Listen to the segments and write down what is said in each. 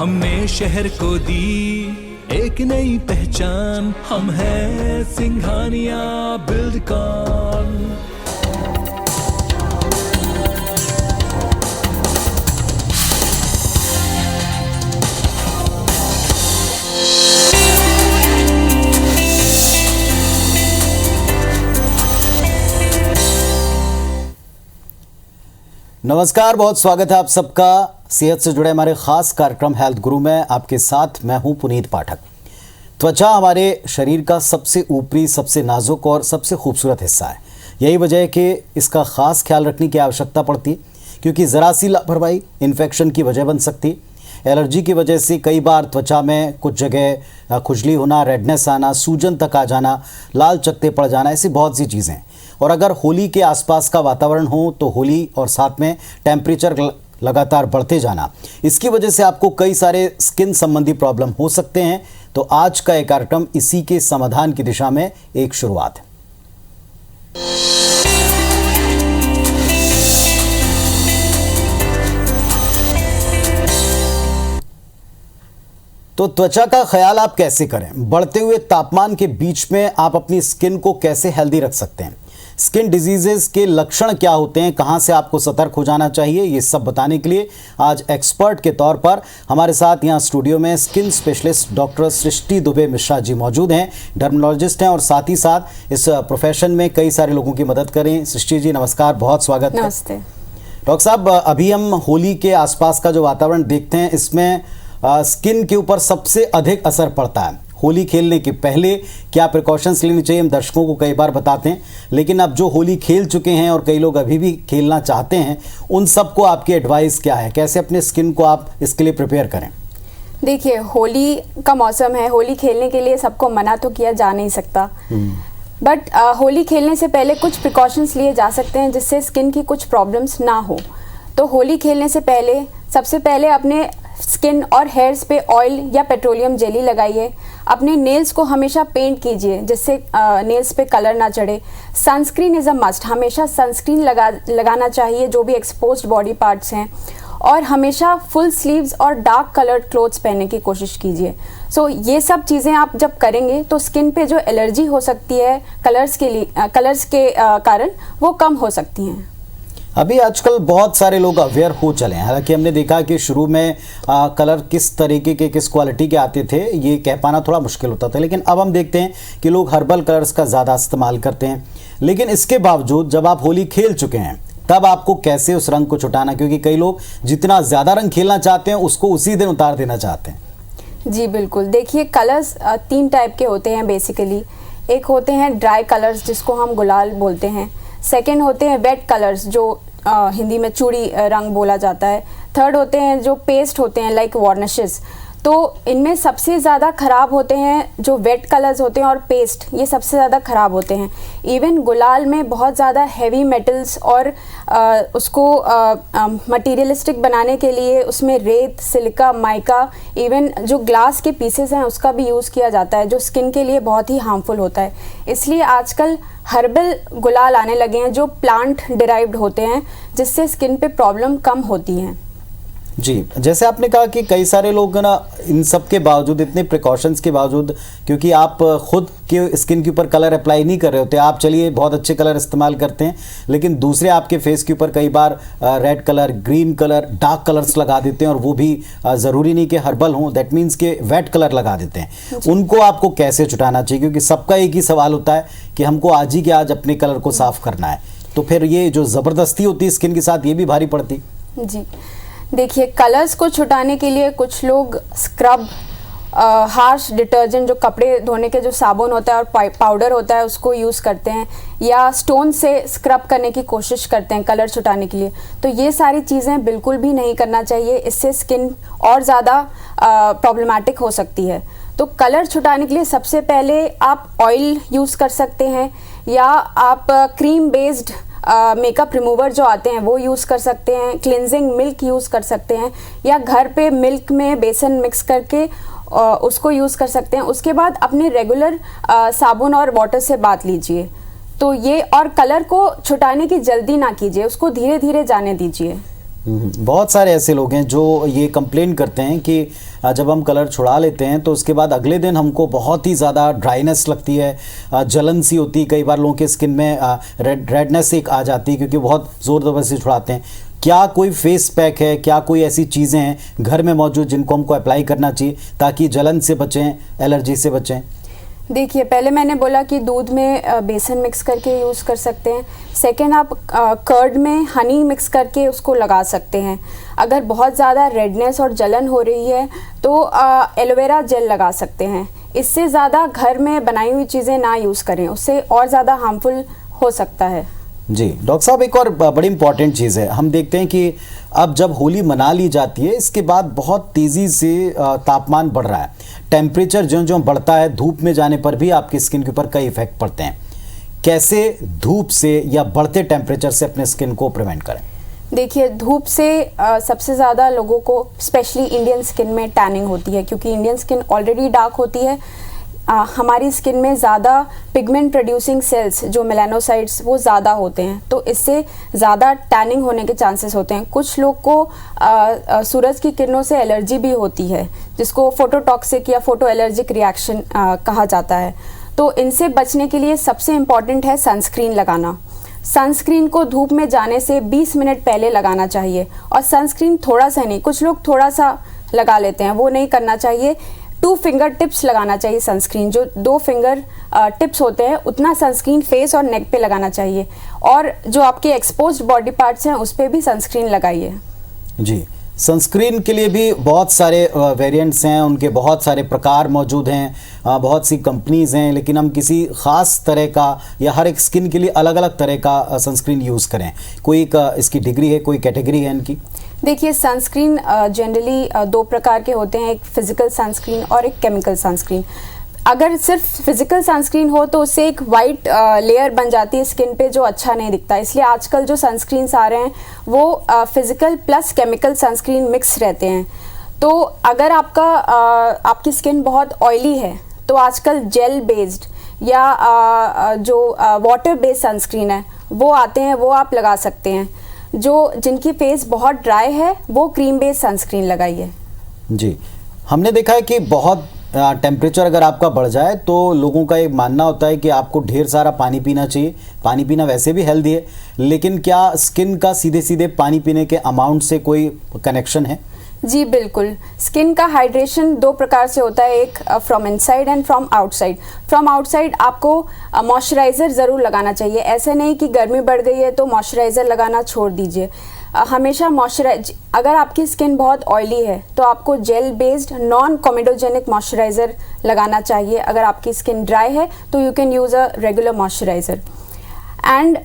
हमने शहर को दी एक नई पहचान, हम हैं सिंघानिया बिल्डकॉन। नमस्कार, बहुत स्वागत है आप सबका सेहत से जुड़े हमारे खास कार्यक्रम हेल्थ गुरु में। आपके साथ मैं हूं पुनीत पाठक। त्वचा हमारे शरीर का सबसे ऊपरी, सबसे नाजुक और सबसे खूबसूरत हिस्सा है। यही वजह है कि इसका खास ख्याल रखने की आवश्यकता पड़ती, क्योंकि ज़रा सी लापरवाही इन्फेक्शन की वजह बन सकती। एलर्जी की वजह से कई बार त्वचा में कुछ जगह खुजली होना, रेडनेस आना, सूजन तक आ जाना, लाल चकत्ते पड़ जाना, ऐसी बहुत सी चीज़ें। और अगर होली के आसपास का वातावरण हो तो होली और साथ में टेम्परेचर लगातार बढ़ते जाना, इसकी वजह से आपको कई सारे स्किन संबंधी प्रॉब्लम हो सकते हैं। तो आज का एक कार्यक्रम इसी के समाधान की दिशा में एक शुरुआत है। तो त्वचा का ख्याल आप कैसे करें? बढ़ते हुए तापमान के बीच में आप अपनी स्किन को कैसे हेल्दी रख सकते हैं? स्किन डिजीजेस के लक्षण क्या होते हैं, कहां से आपको सतर्क हो जाना चाहिए, ये सब बताने के लिए आज एक्सपर्ट के तौर पर हमारे साथ यहां स्टूडियो में स्किन स्पेशलिस्ट डॉक्टर सृष्टि दुबे मिश्रा जी मौजूद हैं। डर्मेटोलॉजिस्ट हैं और साथ ही साथ इस प्रोफेशन में कई सारे लोगों की मदद करें। सृष्टि जी नमस्कार, बहुत स्वागत है। नमस्ते डॉक्टर साहब, अभी हम होली के आसपास का जो वातावरण देखते हैं, इसमें स्किन के ऊपर सबसे अधिक असर पड़ता है। होली खेलने के पहले क्या प्रिकॉशंस लेनी चाहिए, हम दर्शकों को कई बार बताते हैं, लेकिन अब जो होली खेल चुके हैं और कई लोग अभी भी खेलना चाहते हैं, उन सबको आपकी एडवाइस क्या है? कैसे अपने स्किन को आप इसके लिए प्रिपेयर करें? देखिए, होली का मौसम है, होली खेलने के लिए सबको मना तो किया जा नहीं सकता, बट होली खेलने से पहले कुछ प्रिकॉशंस लिए जा सकते हैं जिससे स्किन की कुछ प्रॉब्लम्स ना हो। तो होली खेलने से पहले सबसे पहले अपने स्किन और हेयर्स पे ऑयल या पेट्रोलियम जेली लगाइए। अपने नेल्स को हमेशा पेंट कीजिए जिससे नेल्स पे कलर ना चढ़े। सनस्क्रीन इज़ अ मस्ट, हमेशा सनस्क्रीन लगाना चाहिए जो भी एक्सपोज्ड बॉडी पार्ट्स हैं। और हमेशा फुल स्लीव्स और डार्क कलर्ड क्लोथ्स पहनने की कोशिश कीजिए। सो ये सब चीज़ें आप जब करेंगे तो स्किन पे जो एलर्जी हो सकती है कलर्स के कारण, वो कम हो सकती हैं। अभी आजकल बहुत सारे लोग अवेयर हो चले हैं। हालांकि हमने देखा कि शुरू में कलर किस तरीके के, किस क्वालिटी के आते थे, ये कह पाना थोड़ा मुश्किल होता था, लेकिन अब हम देखते हैं कि लोग हर्बल कलर्स का ज़्यादा इस्तेमाल करते हैं। लेकिन इसके बावजूद जब आप होली खेल चुके हैं तब आपको कैसे उस रंग को छुटाना, क्योंकि कई लोग जितना ज़्यादा रंग खेलना चाहते हैं उसको उसी दिन उतार देना चाहते हैं। जी बिल्कुल। देखिए, कलर्स 3 टाइप के होते हैं बेसिकली। एक होते हैं ड्राई कलर्स जिसको हम गुलाल बोलते हैं। सेकेंड होते हैं वेट कलर्स जो हिंदी में चूड़ी रंग बोला जाता है। थर्ड होते हैं जो पेस्ट होते हैं लाइक वार्निशेस। तो इनमें सबसे ज़्यादा ख़राब होते हैं जो वेट कलर्स होते हैं और पेस्ट, ये सबसे ज़्यादा ख़राब होते हैं। इवन गुलाल में बहुत ज़्यादा हैवी मेटल्स और उसको मटीरियलिस्टिक बनाने के लिए उसमें रेत, सिलिका, माइका, इवन जो ग्लास के पीसेस हैं उसका भी यूज़ किया जाता है जो स्किन के लिए बहुत ही हार्मफुल होता है। इसलिए आजकल हर्बल गुलाल आने लगे हैं जो प्लांट डिराइव्ड होते हैं जिससे स्किन पे प्रॉब्लम कम होती हैं। जी, जैसे आपने कहा कि कई सारे लोग ना इन सब के बावजूद, इतने प्रिकॉशंस के बावजूद, क्योंकि आप खुद के स्किन के ऊपर कलर अप्लाई नहीं कर रहे होते, आप चलिए बहुत अच्छे कलर इस्तेमाल करते हैं, लेकिन दूसरे आपके फेस के ऊपर कई बार red colour, green colour, dark colours लगा देते हैं और वो भी ज़रूरी नहीं कि हर्बल हों, दैट मीन्स के वेट कलर लगा देते हैं। उनको आपको कैसे छुटाना चाहिए? क्योंकि सबका एक ही सवाल होता है कि हमको आज ही के आज अपने कलर को साफ़ करना है, तो फिर ये जो ज़बरदस्ती होती है स्किन के साथ, ये भी भारी पड़ती। जी देखिए, कलर्स को छुटाने के लिए कुछ लोग स्क्रब, हार्श डिटर्जेंट जो कपड़े धोने के जो साबुन होता है और पाउडर होता है उसको यूज़ करते हैं, या स्टोन से स्क्रब करने की कोशिश करते हैं कलर छुटाने के लिए। तो ये सारी चीज़ें बिल्कुल भी नहीं करना चाहिए, इससे स्किन और ज़्यादा प्रॉब्लमेटिक हो सकती है। तो कलर छुटाने के लिए सबसे पहले आप ऑयल यूज़ कर सकते हैं, या आप क्रीम बेस्ड मेकअप रिमूवर जो आते हैं वो यूज़ कर सकते हैं, क्लिनजिंग मिल्क यूज़ कर सकते हैं, या घर पे मिल्क में बेसन मिक्स करके उसको यूज़ कर सकते हैं। उसके बाद अपने रेगुलर साबुन और वाटर से बाथ लीजिए। तो ये, और कलर को छुटाने की जल्दी ना कीजिए, उसको धीरे धीरे जाने दीजिए। बहुत सारे ऐसे लोग हैं जो ये कंप्लेन करते हैं कि जब हम कलर छुड़ा लेते हैं तो उसके बाद अगले दिन हमको बहुत ही ज़्यादा ड्राइनेस लगती है, जलन सी होती है, कई बार लोगों के स्किन में रेडनेस एक आ जाती है क्योंकि बहुत ज़ोर ज़बरदस्ती छुड़ाते हैं। क्या कोई फेस पैक है, क्या कोई ऐसी चीज़ें हैं घर में मौजूद जिनको हमको अप्लाई करना चाहिए ताकि जलन से बचें, एलर्जी से बचें? देखिए, पहले मैंने बोला कि दूध में बेसन मिक्स करके यूज़ कर सकते हैं। सेकेंड, आप कर्ड में हनी मिक्स करके उसको लगा सकते हैं। अगर बहुत ज़्यादा रेडनेस और जलन हो रही है तो एलोवेरा जेल लगा सकते हैं। इससे ज़्यादा घर में बनाई हुई चीज़ें ना यूज़ करें, उससे और ज़्यादा हार्मफुल हो सकता है। जी डॉक्टर साहब, एक और बड़ी इंपॉर्टेंट चीज़ है, हम देखते हैं कि अब जब होली मना ली जाती है इसके बाद बहुत तेज़ी से तापमान बढ़ रहा है, टेम्परेचर जो जो बढ़ता है, धूप में जाने पर भी आपकी स्किन के ऊपर कई इफेक्ट पड़ते हैं। कैसे धूप से या बढ़ते टेम्परेचर से अपने स्किन को प्रिवेंट करें? देखिए, धूप से सबसे ज़्यादा लोगों को स्पेशली इंडियन स्किन में टैनिंग होती है, क्योंकि इंडियन स्किन ऑलरेडी डार्क होती है। हमारी स्किन में ज़्यादा पिगमेंट प्रोड्यूसिंग सेल्स जो मेलानोसाइट्स वो ज़्यादा होते हैं, तो इससे ज़्यादा टैनिंग होने के चांसेस होते हैं। कुछ लोग को सूरज की किरणों से एलर्जी भी होती है, जिसको फोटोटॉक्सिक या फोटो एलर्जिक रिएक्शन कहा जाता है। तो इनसे बचने के लिए सबसे इम्पॉर्टेंट है सनस्क्रीन लगाना। सनस्क्रीन को धूप में जाने से 20 मिनट पहले लगाना चाहिए, और सनस्क्रीन थोड़ा सा नहीं, कुछ लोग थोड़ा सा लगा लेते हैं, वो नहीं करना चाहिए। 2 फिंगर टिप्स लगाना चाहिए सनस्क्रीन, जो 2 फिंगर टिप्स होते हैं उतना सनस्क्रीन फेस और नेक पे लगाना चाहिए, और जो आपके एक्सपोज्ड बॉडी पार्ट्स हैं उस पर भी सनस्क्रीन लगाइए। जी, सनस्क्रीन के लिए भी बहुत सारे वेरिएंट्स हैं, उनके बहुत सारे प्रकार मौजूद हैं, बहुत सी कंपनीज़ हैं, लेकिन हम किसी ख़ास तरह का या हर एक स्किन के लिए अलग अलग तरह का सनस्क्रीन यूज़ करें? कोई इसकी डिग्री है, कोई कैटेगरी है इनकी? देखिए, सनस्क्रीन जनरली 2 प्रकार के होते हैं, एक फिजिकल सनस्क्रीन और एक केमिकल सनस्क्रीन। अगर सिर्फ फिजिकल सनस्क्रीन हो तो उससे एक वाइट लेयर बन जाती है स्किन पे, जो अच्छा नहीं दिखता। इसलिए आजकल जो सनस्क्रीन्स आ रहे हैं वो physical plus chemical sunscreen mix रहते हैं। तो अगर आपकी स्किन बहुत ऑयली है तो आजकल जेल बेस्ड या जो वाटर बेस्ड सनस्क्रीन है वो आते हैं, वो आप लगा सकते हैं। जिनकी फेस बहुत ड्राई है वो क्रीम बेस्ड सनस्क्रीन लगाइए। जी, हमने देखा है कि बहुत टेम्परेचर अगर आपका बढ़ जाए तो लोगों का एक मानना होता है कि आपको ढेर सारा पानी पीना चाहिए। पानी पीना वैसे भी हेल्दी है, लेकिन क्या स्किन का सीधे सीधे पानी पीने के अमाउंट से कोई कनेक्शन है? जी बिल्कुल। स्किन का हाइड्रेशन 2 प्रकार से होता है, एक from inside and from outside. From outside आपको मॉइस्चराइज़र ज़रूर लगाना चाहिए। ऐसे नहीं कि गर्मी बढ़ गई है तो मॉइस्चराइज़र लगाना छोड़ दीजिए। हमेशा अगर आपकी स्किन बहुत ऑयली है तो आपको gel based non comedogenic moisturiser लगाना चाहिए। अगर आपकी स्किन ड्राई है तो you can use a regular moisturiser. And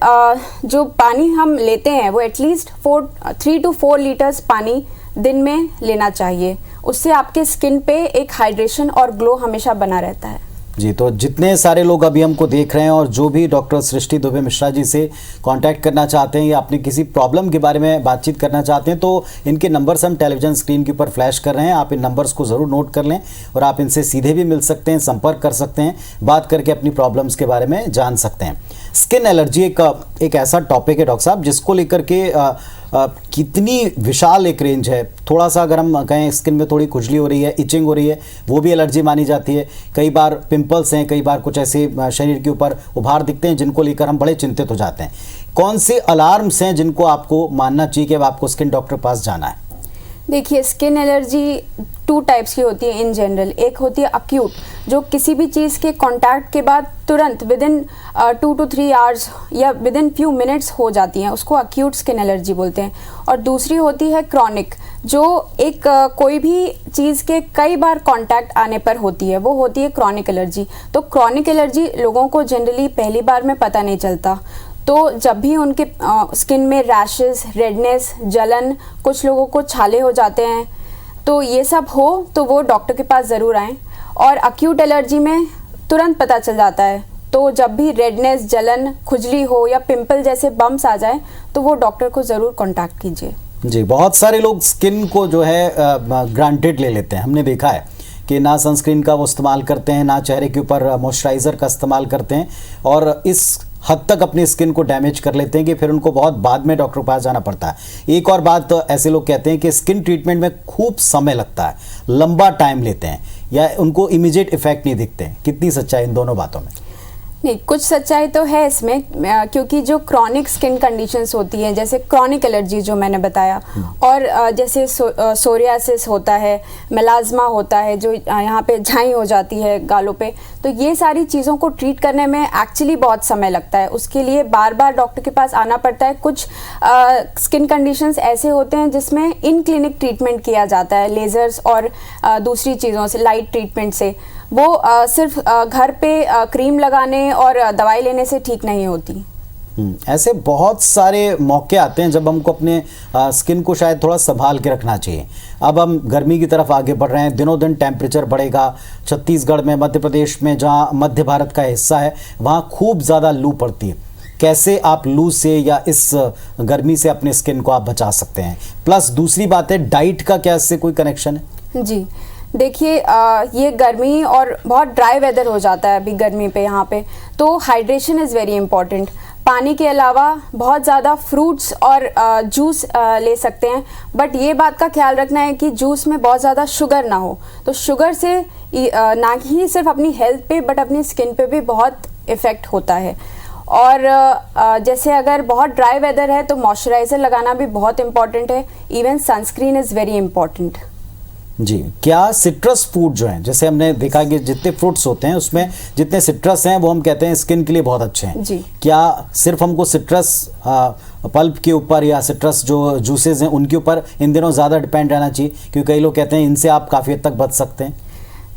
जो पानी हम लेते हैं वो एटलीस्ट 3 to 4 लीटर्स पानी दिन में लेना चाहिए। उससे आपके स्किन पे एक हाइड्रेशन और ग्लो हमेशा बना रहता है। जी, तो जितने सारे लोग अभी हमको देख रहे हैं और जो भी डॉक्टर सृष्टि दुबे मिश्रा जी से कांटेक्ट करना चाहते हैं या अपनी किसी प्रॉब्लम के बारे में बातचीत करना चाहते हैं, तो इनके नंबर्स हम टेलीविजन स्क्रीन के ऊपर फ्लैश कर रहे हैं। आप इन नंबर्स को ज़रूर नोट कर लें और आप इनसे सीधे भी मिल सकते हैं, संपर्क कर सकते हैं, बात करके अपनी प्रॉब्लम्स के बारे में जान सकते हैं। स्किन एलर्जी एक ऐसा टॉपिक है डॉक्टर साहब जिसको लेकर के कितनी विशाल एक रेंज है। थोड़ा सा अगर हम कहें स्किन में थोड़ी खुजली हो रही है, इचिंग हो रही है, वो भी एलर्जी मानी जाती है। कई बार पिंपल्स हैं, कई बार कुछ ऐसे शरीर के ऊपर उभार दिखते हैं जिनको लेकर हम बड़े चिंतित हो जाते हैं। कौन से अलार्म्स हैं जिनको आपको मानना चाहिए कि अब आपको स्किन डॉक्टर के पास जाना है? देखिए, स्किन एलर्जी 2 टाइप्स की होती है इन जनरल। एक होती है अक्यूट, जो किसी भी चीज़ के कांटेक्ट के बाद तुरंत विदिन 2 to 3 आवर्स या विदिन फ्यू मिनट्स हो जाती हैं, उसको अक्यूट स्किन एलर्जी बोलते हैं। और दूसरी होती है क्रॉनिक, जो एक कोई भी चीज़ के कई बार कांटेक्ट आने पर होती है, वो होती है क्रॉनिक एलर्जी। तो क्रॉनिक एलर्जी लोगों को जनरली पहली बार में पता नहीं चलता। तो जब भी उनके स्किन में रैशेस, रेडनेस, जलन, कुछ लोगों को छाले हो जाते हैं, तो ये सब हो तो वो डॉक्टर के पास ज़रूर आएँ। और अक्यूट एलर्जी में तुरंत पता चल जाता है, तो जब भी रेडनेस, जलन, खुजली हो या पिंपल जैसे बम्स आ जाए तो वो डॉक्टर को ज़रूर कॉन्टैक्ट कीजिए। जी, बहुत सारे लोग स्किन को जो है ग्रांटेड ले लेते हैं। हमने देखा है कि ना सनस्क्रीन का वो इस्तेमाल करते हैं, ना चेहरे के ऊपर मॉइस्चराइज़र का इस्तेमाल करते हैं, और इस हद तक अपनी स्किन को डैमेज कर लेते हैं कि फिर उनको बहुत बाद में डॉक्टर के पास जाना पड़ता है। एक और बात, तो ऐसे लोग कहते हैं कि स्किन ट्रीटमेंट में खूब समय लगता है, लंबा टाइम लेते हैं, या उनको इमीडिएट इफेक्ट नहीं दिखते हैं। कितनी सच्चाई इन दोनों बातों में? नहीं, कुछ सच्चाई तो है इसमें, क्योंकि जो क्रॉनिक स्किन कंडीशंस होती हैं, जैसे क्रॉनिक एलर्जी जो मैंने बताया, और जैसे सोरियासिस होता है, मेलाज्मा होता है, जो यहाँ पे झाई हो जाती है गालों पे, तो ये सारी चीज़ों को ट्रीट करने में एक्चुअली बहुत समय लगता है। उसके लिए बार बार डॉक्टर के पास आना पड़ता है। कुछ स्किन कंडीशंस ऐसे होते हैं जिसमें इन क्लिनिक ट्रीटमेंट किया जाता है, लेज़र्स और दूसरी चीज़ों से, लाइट ट्रीटमेंट से। वो सिर्फ घर पे क्रीम लगाने और दवाई लेने से ठीक नहीं होती। ऐसे बहुत सारे मौके आते हैं जब हमको अपने स्किन को शायद थोड़ा संभाल के रखना चाहिए। अब हम गर्मी की तरफ आगे बढ़ रहे हैं, दिनों दिन टेम्परेचर बढ़ेगा। छत्तीसगढ़ में, मध्य प्रदेश में, जहाँ मध्य भारत का हिस्सा है, वहाँ खूब ज़्यादा लू पड़ती है। कैसे आप लू से या इस गर्मी से अपने स्किन को आप बचा सकते हैं? प्लस दूसरी बात है, डाइट का क्या इससे कोई कनेक्शन है? जी देखिए, ये गर्मी और बहुत ड्राई वेदर हो जाता है अभी गर्मी पे यहाँ पे, तो हाइड्रेशन इज़ वेरी इंपॉर्टेंट। पानी के अलावा बहुत ज़्यादा फ्रूट्स और जूस ले सकते हैं, बट ये बात का ख्याल रखना है कि जूस में बहुत ज़्यादा शुगर ना हो। तो शुगर से ना ही सिर्फ अपनी हेल्थ पे बट अपनी स्किन पे भी बहुत इफ़ेक्ट होता है। और जैसे अगर बहुत ड्राई वेदर है तो मॉइस्चराइज़र लगाना भी बहुत इम्पॉर्टेंट है। Even sunscreen is very important. जी, क्या सिट्रस फूड जो हैं, जैसे हमने देखा कि जितने फ्रूट्स होते हैं उसमें जितने सिट्रस हैं वो हम कहते हैं स्किन के लिए बहुत अच्छे हैं जी। क्या सिर्फ हमको सिट्रस पल्प के ऊपर या सिट्रस जो जूसेस हैं उनके ऊपर इन दिनों ज़्यादा डिपेंड रहना चाहिए? क्योंकि कई लोग कहते हैं इनसे आप काफ़ी हद तक बच सकते हैं।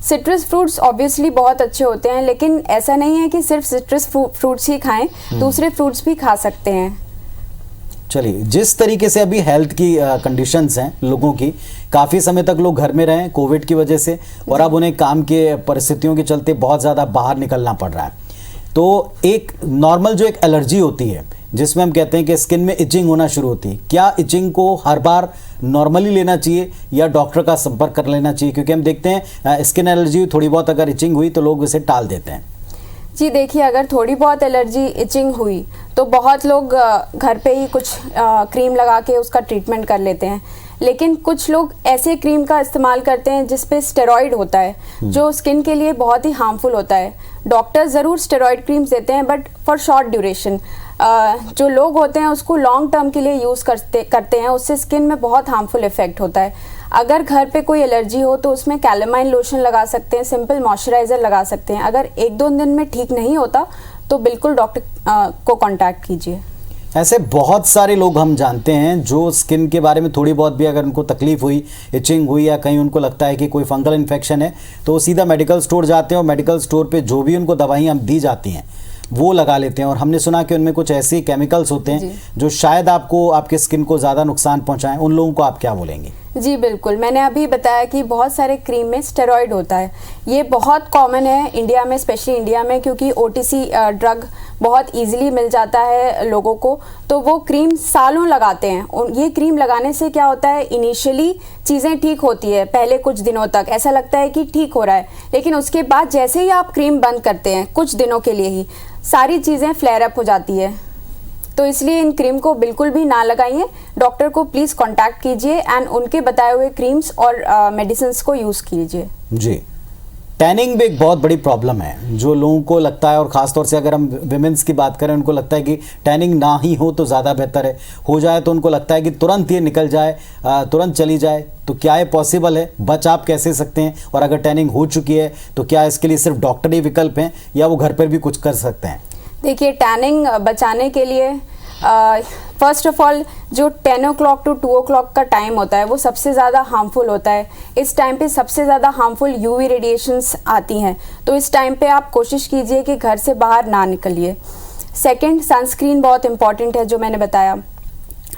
सिट्रस फ्रूट्स ऑब्वियसली बहुत अच्छे होते हैं, लेकिन ऐसा नहीं है कि सिर्फ सिट्रस फ्रूट्स ही खाएं, दूसरे फ्रूट्स भी खा सकते हैं। चलिए, जिस तरीके से अभी हेल्थ की कंडीशंस हैं लोगों की, काफ़ी समय तक लोग घर में रहे कोविड की वजह से, और अब उन्हें काम के परिस्थितियों के चलते बहुत ज़्यादा बाहर निकलना पड़ रहा है। तो एक नॉर्मल जो एक एलर्जी होती है जिसमें हम कहते हैं कि स्किन में इचिंग होना शुरू होती है, क्या इचिंग को हर बार नॉर्मली लेना चाहिए या डॉक्टर का संपर्क कर लेना चाहिए? क्योंकि हम देखते हैं स्किन एलर्जी थोड़ी बहुत अगर इचिंग हुई तो लोग इसे टाल देते हैं। जी देखिए, अगर थोड़ी बहुत एलर्जी इचिंग हुई तो बहुत लोग घर पे ही कुछ क्रीम लगा के उसका ट्रीटमेंट कर लेते हैं, लेकिन कुछ लोग ऐसे क्रीम का इस्तेमाल करते हैं जिस पे स्टेरॉइड होता है, जो स्किन के लिए बहुत ही हार्मफुल होता है। डॉक्टर ज़रूर स्टेरॉइड क्रीम्स देते हैं, बट फॉर शॉर्ट ड्यूरेशन। जो लोग होते हैं उसको लॉन्ग टर्म के लिए यूज़ करते हैं, उससे स्किन में बहुत हार्मफुल इफेक्ट होता है। अगर घर पे कोई एलर्जी हो तो उसमें कैलेमाइन लोशन लगा सकते हैं, सिंपल मॉइस्चराइज़र लगा सकते हैं। अगर 1-2 दिन में ठीक नहीं होता तो बिल्कुल डॉक्टर को कांटेक्ट कीजिए। ऐसे बहुत सारे लोग हम जानते हैं जो स्किन के बारे में थोड़ी बहुत भी अगर उनको तकलीफ हुई, इचिंग हुई, या कहीं उनको लगता है कि कोई फंगल इन्फेक्शन है, तो वो सीधा मेडिकल स्टोर जाते हैं और मेडिकल स्टोर पे जो भी उनको दवाइयाँ दी जाती हैं वो लगा लेते हैं। और हमने सुना कि उनमें कुछ ऐसे केमिकल्स होते हैं जो शायद आपको, आपके स्किन को ज़्यादा नुकसान पहुँचाएं। उन लोगों को आप क्या बोलेंगे? जी बिल्कुल, मैंने अभी बताया कि बहुत सारे क्रीम में स्टेरॉइड होता है। ये बहुत कॉमन है इंडिया में, स्पेशली इंडिया में, क्योंकि ओटीसी ड्रग बहुत इजीली मिल जाता है लोगों को, तो वो क्रीम सालों लगाते हैं। ये क्रीम लगाने से क्या होता है, इनिशियली चीज़ें ठीक होती है, पहले कुछ दिनों तक ऐसा लगता है कि ठीक हो रहा है, लेकिन उसके बाद जैसे ही आप क्रीम बंद करते हैं कुछ दिनों के लिए ही सारी चीज़ें फ्लेयर अप हो जाती है। तो इसलिए इन क्रीम को बिल्कुल भी ना लगाइए। डॉक्टर को प्लीज़ कांटेक्ट कीजिए एंड उनके बताए हुए क्रीम्स और मेडिसिन्स को यूज़ कीजिए। जी, टैनिंग भी एक बहुत बड़ी प्रॉब्लम है जो लोगों को लगता है, और ख़ासतौर से अगर हम विमेंस की बात करें, उनको लगता है कि टैनिंग ना ही हो तो ज़्यादा बेहतर है, हो जाए तो उनको लगता है कि तुरंत ये निकल जाए, तुरंत चली जाए। तो क्या ये पॉसिबल है? बच आप कैसे सकते हैं? और अगर टैनिंग हो चुकी है तो क्या इसके लिए सिर्फ डॉक्टर ही विकल्प हैं या वो घर पर भी कुछ कर सकते हैं? देखिए, टैनिंग बचाने के लिए फर्स्ट ऑफ ऑल जो 10 o'clock to 2 o'clock का टाइम होता है वो सबसे ज़्यादा हार्मफुल होता है। इस टाइम पे सबसे ज़्यादा हार्मफुल यूवी रेडिएशंस आती हैं, तो इस टाइम पे आप कोशिश कीजिए कि घर से बाहर ना निकलिए। सेकंड, सनस्क्रीन बहुत इंपॉर्टेंट है जो मैंने बताया।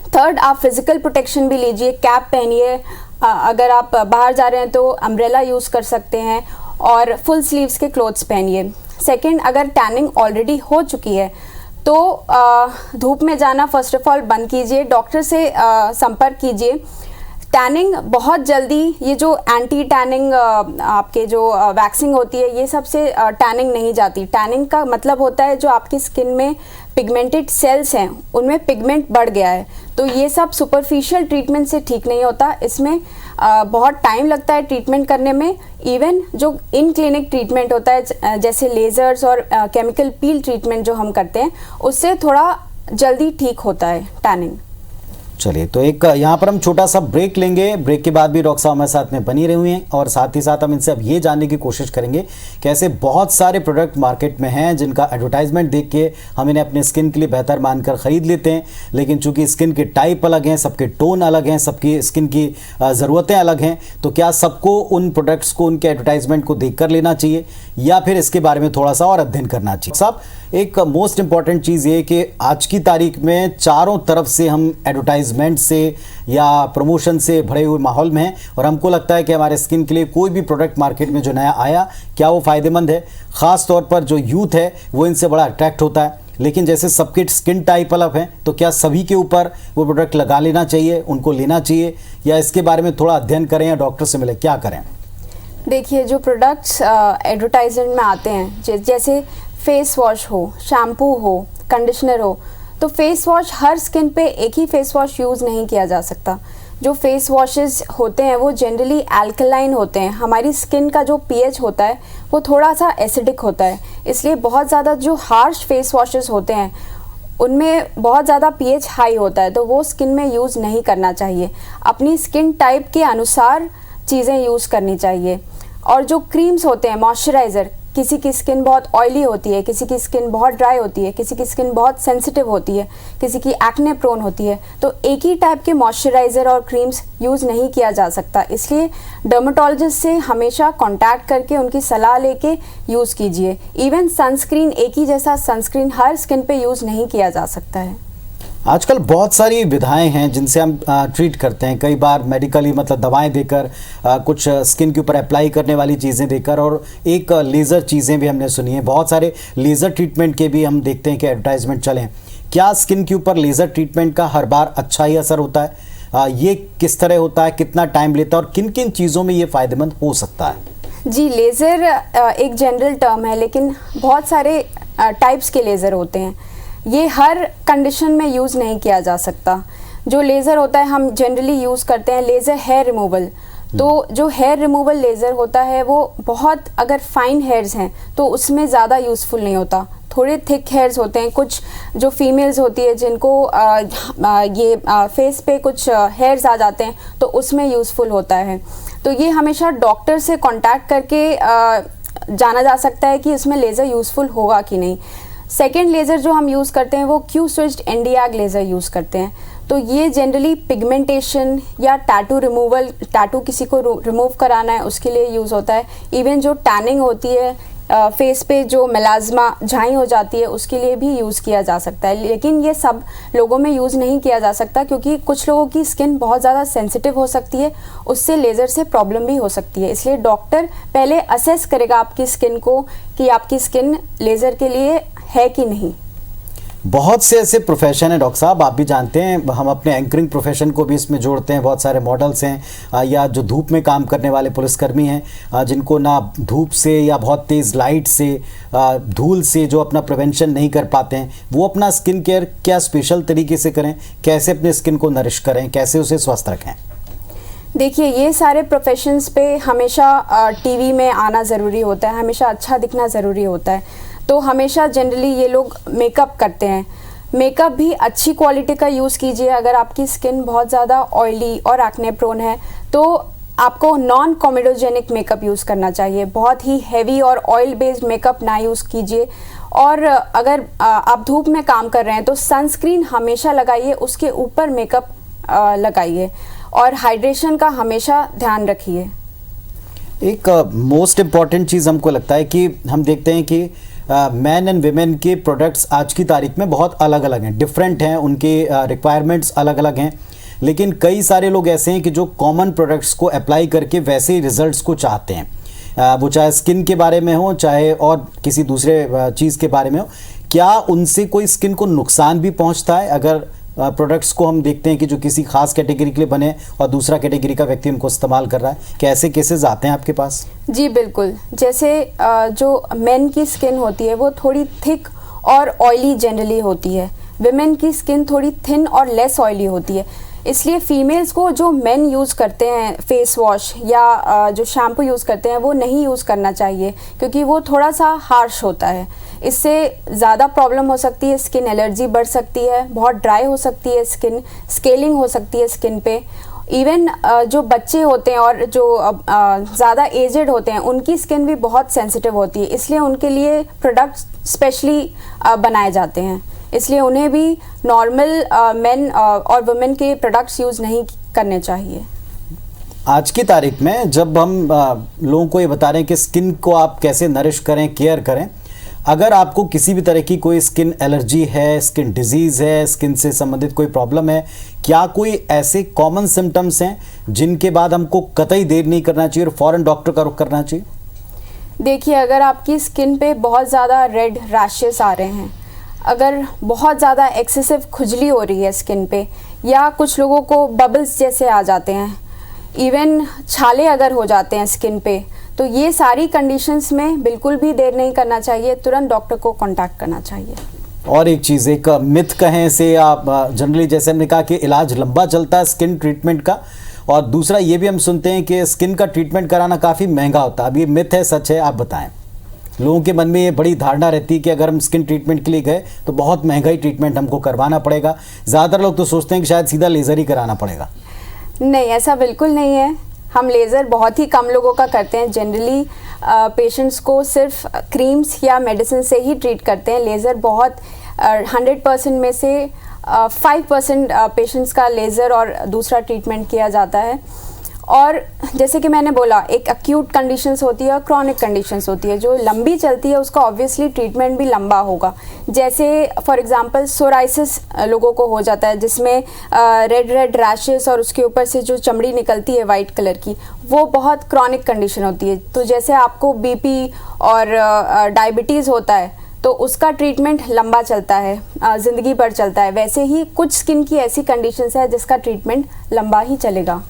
थर्ड, आप फिजिकल प्रोटेक्शन भी लीजिए, कैप पहनिए, अगर आप बाहर जा रहे हैं तो अम्ब्रेला यूज़ कर सकते हैं, और फुल स्लीव्स के क्लोथ्स पहनिए। सेकंड, अगर टैनिंग ऑलरेडी हो चुकी है तो धूप में जाना फर्स्ट ऑफ ऑल बंद कीजिए, डॉक्टर से संपर्क कीजिए। टैनिंग बहुत जल्दी, ये जो एंटी टैनिंग आपके जो वैक्सिंग होती है, ये सबसे टैनिंग नहीं जाती। टैनिंग का मतलब होता है जो आपकी स्किन में पिगमेंटेड सेल्स हैं उनमें पिगमेंट बढ़ गया है, तो ये सब सुपरफिशियल ट्रीटमेंट से ठीक नहीं होता। इसमें बहुत टाइम लगता है ट्रीटमेंट करने में। इवन जो इन क्लिनिक ट्रीटमेंट होता है जैसे लेज़र्स और केमिकल पील ट्रीटमेंट जो हम करते हैं, उससे थोड़ा जल्दी ठीक होता है टैनिंग। चलिए, तो एक यहाँ पर हम छोटा सा ब्रेक लेंगे। ब्रेक के बाद भी डॉक्टर साहब हमारे साथ में बनी रही हुई हैं और साथ ही साथ हम इनसे अब ये जानने की कोशिश करेंगे कि ऐसे बहुत सारे प्रोडक्ट मार्केट में हैं जिनका एडवर्टाइजमेंट देख के हम इन्हें अपने स्किन के लिए बेहतर मानकर ख़रीद लेते हैं, लेकिन चूंकि स्किन के टाइप अलग हैं, सबके टोन अलग हैं, सबकी स्किन की ज़रूरतें अलग हैं, तो क्या सबको उन प्रोडक्ट्स को उनके एडवर्टाइजमेंट को देख कर लेना चाहिए या फिर इसके बारे में थोड़ा सा और अध्ययन करना चाहिए? साहब, एक मोस्ट इंपॉर्टेंट चीज़ ये कि आज की तारीख में चारों तरफ से हम एडवर्टाइजमेंट से या प्रमोशन से भरे हुए माहौल में हैं और हमको लगता है कि हमारे स्किन के लिए कोई भी प्रोडक्ट मार्केट में जो नया आया क्या वो फ़ायदेमंद है। ख़ास तौर पर जो यूथ है वो इनसे बड़ा अट्रैक्ट होता है, लेकिन जैसे सबके स्किन टाइप अलग हैं, तो क्या सभी के ऊपर वो प्रोडक्ट लगा लेना चाहिए, उनको लेना चाहिए, या इसके बारे में थोड़ा अध्ययन करें या डॉक्टर से मिले, क्या करें? देखिए, जो प्रोडक्ट्स एडवर्टाइजमेंट में आते हैं जैसे फेस वॉश हो, शैम्पू हो, कंडीशनर हो, तो फेस वॉश हर स्किन पे एक ही फेस वॉश यूज़ नहीं किया जा सकता। जो फेस वॉशेस होते हैं वो जनरली अल्कलाइन होते हैं। हमारी स्किन का जो पीएच होता है वो थोड़ा सा एसिडिक होता है, इसलिए बहुत ज़्यादा जो हार्श फेस वॉशेस होते हैं उनमें बहुत ज़्यादा पीएच हाई होता है, तो वो स्किन में यूज़ नहीं करना चाहिए। अपनी स्किन टाइप के अनुसार चीज़ें यूज़ करनी चाहिए। और जो क्रीम्स होते हैं, मॉइस्चराइज़र, किसी की स्किन बहुत ऑयली होती है, किसी की स्किन बहुत ड्राई होती है, किसी की स्किन बहुत सेंसिटिव होती है, किसी की एक्ने प्रोन होती है, तो एक ही टाइप के मॉइस्चराइज़र और क्रीम्स यूज़ नहीं किया जा सकता। इसलिए डर्मेटोलॉजिस्ट से हमेशा कांटेक्ट करके उनकी सलाह लेके यूज़ कीजिए। इवन सनस्क्रीन, एक ही जैसा सनस्क्रीन हर स्किन पे यूज़ नहीं किया जा सकता है। आजकल बहुत सारी विधाएं हैं जिनसे हम ट्रीट करते हैं, कई बार मेडिकली, मतलब दवाएं देकर, कुछ स्किन के ऊपर अप्लाई करने वाली चीज़ें देकर, और एक लेज़र चीज़ें भी हमने सुनी हैं। बहुत सारे लेज़र ट्रीटमेंट के भी हम देखते हैं कि एडवर्टाइजमेंट चले। क्या स्किन के ऊपर लेज़र ट्रीटमेंट का हर बार अच्छा ही असर होता है? ये किस तरह होता है, कितना टाइम लेता है और किन किन चीज़ों में ये फ़ायदेमंद हो सकता है? जी, लेज़र एक जनरल टर्म है, लेकिन बहुत सारे टाइप्स के लेज़र होते हैं। ये हर कंडीशन में यूज़ नहीं किया जा सकता। जो लेज़र होता है हम जनरली यूज़ करते हैं लेज़र हेयर रिमूवल। तो जो हेयर रिमूवल लेज़र होता है वो बहुत, अगर फाइन हेयर्स हैं तो उसमें ज़्यादा यूज़फुल नहीं होता। थोड़े थिक हेयर्स होते हैं, कुछ जो फीमेल्स होती है जिनको ये फेस पे कुछ हेयर्स आ जाते हैं, तो उसमें यूज़फुल होता है। तो ये हमेशा डॉक्टर से कांटेक्ट करके जाना जा सकता है कि इसमें लेज़र यूज़फुल होगा कि नहीं। सेकेंड लेज़र जो हम यूज़ करते हैं वो क्यू स्विच्ड एंडियाग लेज़र यूज़ करते हैं। तो ये जनरली पिगमेंटेशन या टैटू रिमूवल, टैटू किसी को रिमूव कराना है उसके लिए यूज़ होता है। इवन जो टैनिंग होती है, फेस पे जो मेलाज्मा झाई हो जाती है, उसके लिए भी यूज़ किया जा सकता है। लेकिन ये सब लोगों में यूज़ नहीं किया जा सकता क्योंकि कुछ लोगों की स्किन बहुत ज़्यादा सेंसिटिव हो सकती है, उससे लेज़र से प्रॉब्लम भी हो सकती है। इसलिए डॉक्टर पहले असेस करेगा आपकी स्किन को कि आपकी स्किन लेज़र के लिए है कि नहीं। बहुत से ऐसे प्रोफेशन है डॉक्टर साहब, आप भी जानते हैं, हम अपने एंकरिंग प्रोफेशन को भी इसमें जोड़ते हैं। बहुत सारे मॉडल्स हैं या जो धूप में काम करने वाले पुलिसकर्मी हैं जिनको ना धूप से या बहुत तेज़ लाइट से, धूल से जो अपना प्रिवेंशन नहीं कर पाते हैं, वो अपना स्किन केयर क्या स्पेशल तरीके से करें, कैसे अपने स्किन को नरिश करें, कैसे उसे स्वस्थ रखें? देखिए, ये सारे प्रोफेशंस पे हमेशा टीवी में आना ज़रूरी होता है, हमेशा अच्छा दिखना ज़रूरी होता है। तो हमेशा जनरली ये लोग मेकअप करते हैं। मेकअप भी अच्छी क्वालिटी का यूज़ कीजिए। अगर आपकी स्किन बहुत ज़्यादा ऑयली और एक्ने प्रोन है तो आपको नॉन कॉमेडोजेनिक मेकअप यूज़ करना चाहिए। बहुत ही हैवी और ऑयल बेस्ड मेकअप ना यूज़ कीजिए। और अगर आप धूप में काम कर रहे हैं तो सनस्क्रीन हमेशा लगाइए, उसके ऊपर मेकअप लगाइए और हाइड्रेशन का हमेशा ध्यान रखिए। एक मोस्ट इम्पॉर्टेंट चीज़ हमको लगता है कि हम देखते हैं कि मैन एंड वीमेन के प्रोडक्ट्स आज की तारीख में बहुत अलग अलग हैं, डिफरेंट हैं, उनके रिक्वायरमेंट्स अलग अलग हैं। लेकिन कई सारे लोग ऐसे हैं कि जो कॉमन प्रोडक्ट्स को अप्लाई करके वैसे ही रिजल्ट्स को चाहते हैं, वो चाहे स्किन के बारे में हो चाहे और किसी दूसरे चीज़ के बारे में हो। क्या उनसे कोई स्किन को नुकसान भी पहुंचता है अगर प्रोडक्ट्स को हम देखते हैं कि जो किसी खास कैटेगरी के लिए बने और दूसरा कैटेगरी का व्यक्ति उनको इस्तेमाल कर रहा है? क्या ऐसे केसेस आते हैं आपके पास? जी बिल्कुल। जैसे जो मेन की स्किन होती है वो थोड़ी थिक और ऑयली जनरली होती है। विमेन की स्किन थोड़ी थिन और लेस ऑयली होती है, इसलिए फीमेल्स को जो मेन यूज़ करते हैं फेस वॉश या जो शैम्पू यूज़ करते हैं वो नहीं यूज़ करना चाहिए, क्योंकि वो थोड़ा सा हार्श होता है। इससे ज़्यादा प्रॉब्लम हो सकती है, स्किन एलर्जी बढ़ सकती है, बहुत ड्राई हो सकती है स्किन, स्केलिंग हो सकती है स्किन पे। इवन जो बच्चे होते हैं और जो ज़्यादा एजेड होते हैं उनकी स्किन भी बहुत सेंसिटिव होती है, इसलिए उनके लिए प्रोडक्ट्स स्पेशली बनाए जाते हैं, इसलिए उन्हें भी नॉर्मल मेन और वुमेन के प्रोडक्ट्स यूज़ नहीं करने चाहिए। आज की तारीख में जब हम लोगों को ये बता रहे हैं कि स्किन को आप कैसे नरिश करें, केयर करें, अगर आपको किसी भी तरह की कोई स्किन एलर्जी है, स्किन डिजीज़ है, स्किन से संबंधित कोई प्रॉब्लम है, क्या कोई ऐसे कॉमन सिम्टम्स हैं जिनके बाद हमको कतई देर नहीं करना चाहिए और फ़ौरन डॉक्टर का रुख करना चाहिए? देखिए, अगर आपकी स्किन पे बहुत ज़्यादा रेड रैशेस आ रहे हैं, अगर बहुत ज़्यादा एक्सेसिव खुजली हो रही है स्किन पे, या कुछ लोगों को बबल्स जैसे आ जाते हैं, इवन छाले अगर हो जाते हैं स्किन पे, तो ये सारी कंडीशंस में बिल्कुल भी देर नहीं करना चाहिए, तुरंत डॉक्टर को कांटेक्ट करना चाहिए। और एक चीज़, एक मिथ कहें से आप जनरली जैसे हमने कहा कि इलाज लंबा चलता है स्किन ट्रीटमेंट का, और दूसरा ये भी हम सुनते हैं कि स्किन का ट्रीटमेंट कराना काफ़ी महंगा होता है। अब ये मिथ है, सच है, आप बताएं। लोगों के मन में ये बड़ी धारणा रहती है कि अगर हम स्किन ट्रीटमेंट के लिए गए तो बहुत महंगा ही ट्रीटमेंट हमको करवाना पड़ेगा। ज़्यादातर लोग तो सोचते हैं कि शायद सीधा लेज़र ही कराना पड़ेगा। नहीं, ऐसा बिल्कुल नहीं है। हम लेज़र बहुत ही कम लोगों का करते हैं। जनरली पेशेंट्स को सिर्फ क्रीम्स या मेडिसिन से ही ट्रीट करते हैं। लेज़र बहुत 100% में से 5% पेशेंट्स का लेज़र और दूसरा ट्रीटमेंट किया जाता है। और जैसे कि मैंने बोला, एक एक्यूट कंडीशंस होती है और क्रॉनिक कंडीशंस होती है। जो लंबी चलती है उसका ऑब्वियसली ट्रीटमेंट भी लंबा होगा। जैसे फॉर एग्जांपल सोराइसिस लोगों को हो जाता है, जिसमें रेड रैशेस और उसके ऊपर से जो चमड़ी निकलती है वाइट कलर की, वो बहुत क्रॉनिक कंडीशन होती है। तो जैसे आपको बीपी और डायबिटीज़ होता है तो उसका ट्रीटमेंट लंबा चलता है, ज़िंदगी भर चलता है। वैसे ही कुछ स्किन की ऐसी कंडीशंस है जिसका ट्रीटमेंट लंबा ही चलेगा।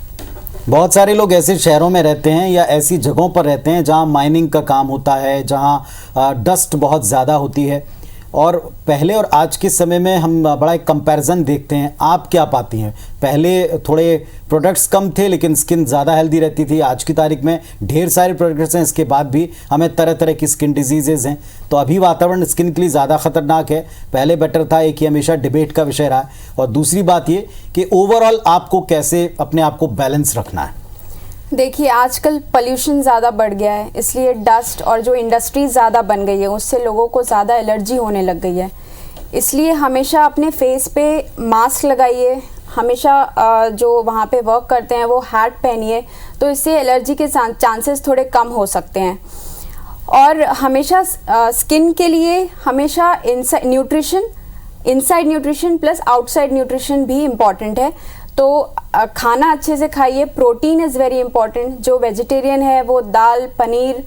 बहुत सारे लोग ऐसे शहरों में रहते हैं या ऐसी जगहों पर रहते हैं जहां माइनिंग का काम होता है, जहां डस्ट बहुत ज़्यादा होती है, और पहले और आज के समय में हम बड़ा एक कंपैरिजन देखते हैं। आप क्या पाती हैं? पहले थोड़े प्रोडक्ट्स कम थे लेकिन स्किन ज़्यादा हेल्दी रहती थी। आज की तारीख में ढेर सारे प्रोडक्ट्स हैं, इसके बाद भी हमें तरह तरह की स्किन डिजीज़ेज़ हैं। तो अभी वातावरण स्किन के लिए ज़्यादा ख़तरनाक है, पहले बेटर था, एक ही हमेशा डिबेट का विषय रहा। और दूसरी बात ये कि ओवरऑल आपको कैसे अपने आप को बैलेंस रखना है। देखिए, आजकल पोल्यूशन ज़्यादा बढ़ गया है, इसलिए डस्ट और जो इंडस्ट्री ज़्यादा बन गई है उससे लोगों को ज़्यादा एलर्जी होने लग गई है। इसलिए हमेशा अपने फेस पे मास्क लगाइए, हमेशा जो वहाँ पे वर्क करते हैं वो हैट पहनिए, तो इससे एलर्जी के चांसेस थोड़े कम हो सकते हैं। और हमेशा स्किन के लिए हमेशा inside nutrition plus outside nutrition भी इम्पॉर्टेंट है। तो खाना अच्छे से खाइए, प्रोटीन इज़ वेरी इंपॉर्टेंट। जो वेजिटेरियन है वो दाल, पनीर,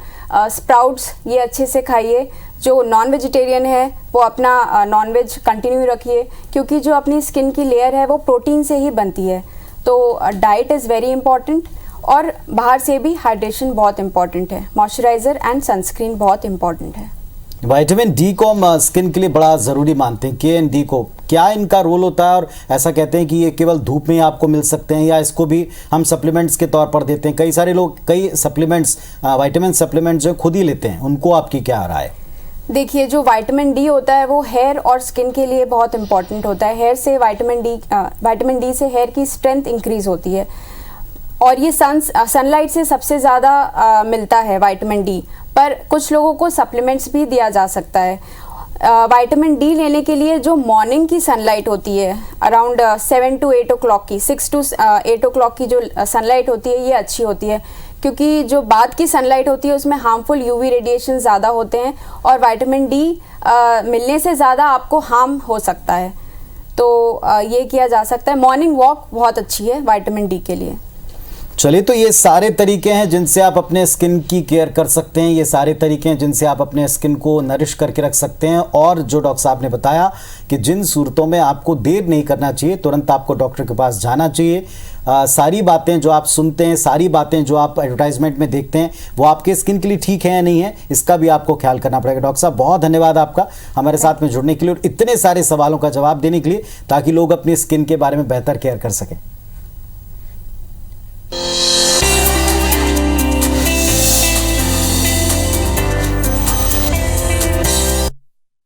स्प्राउट्स ये अच्छे से खाइए। जो नॉन वेजिटेरियन है वो अपना नॉन वेज कंटिन्यू रखिए, क्योंकि जो अपनी स्किन की लेयर है वो प्रोटीन से ही बनती है। तो डाइट इज़ वेरी इंपॉर्टेंट, और बाहर से भी हाइड्रेशन बहुत इंपॉर्टेंट है। मॉइस्चराइज़र एंड सनस्क्रीन बहुत इंपॉर्टेंट है। विटामिन डी को हम स्किन के लिए बड़ा ज़रूरी मानते हैं। KND को क्या इनका रोल होता है? और ऐसा कहते हैं कि ये केवल धूप में ही आपको मिल सकते हैं, या इसको भी हम सप्लीमेंट्स के तौर पर देते हैं? कई सारे लोग कई सप्लीमेंट्स, विटामिन सप्लीमेंट्स जो खुद ही लेते हैं, उनको आपकी क्या राय है? देखिए, जो विटामिन डी होता है वो हेयर और स्किन के लिए बहुत इंपॉर्टेंट होता है। हेयर से विटामिन डी से हेयर की स्ट्रेंथ इंक्रीज होती है, और ये सनलाइट से सबसे ज़्यादा मिलता है विटामिन डी। पर कुछ लोगों को सप्लीमेंट्स भी दिया जा सकता है। विटामिन डी लेने के लिए जो मॉर्निंग की सनलाइट होती है, अराउंड 7 to 8 o'clock की, 6 to 8 o'clock की जो सनलाइट होती है ये अच्छी होती है, क्योंकि जो बाद की सनलाइट होती है उसमें हार्मफुल यूवी रेडिएशन ज़्यादा होते हैं, और विटामिन डी मिलने से ज़्यादा आपको हार्म हो सकता है। तो ये किया जा सकता है। मॉर्निंग वॉक बहुत अच्छी है विटामिन डी के लिए। चलिए, तो ये सारे तरीके हैं जिनसे आप अपने स्किन की केयर कर सकते हैं, ये सारे तरीके हैं जिनसे आप अपने स्किन को नरिश करके रख सकते हैं। और जो डॉक्टर साहब ने बताया कि जिन सूरतों में आपको देर नहीं करना चाहिए, तुरंत आपको डॉक्टर के पास जाना चाहिए, सारी बातें जो आप सुनते हैं, सारी बातें जो आप एडवर्टाइजमेंट में देखते हैं, वो आपके स्किन के लिए ठीक है या नहीं है, इसका भी आपको ख्याल करना पड़ेगा। डॉक्टर साहब, बहुत धन्यवाद आपका हमारे साथ में जुड़ने के लिए और इतने सारे सवालों का जवाब देने के लिए, ताकि लोग अपनी स्किन के बारे में बेहतर केयर कर सकें।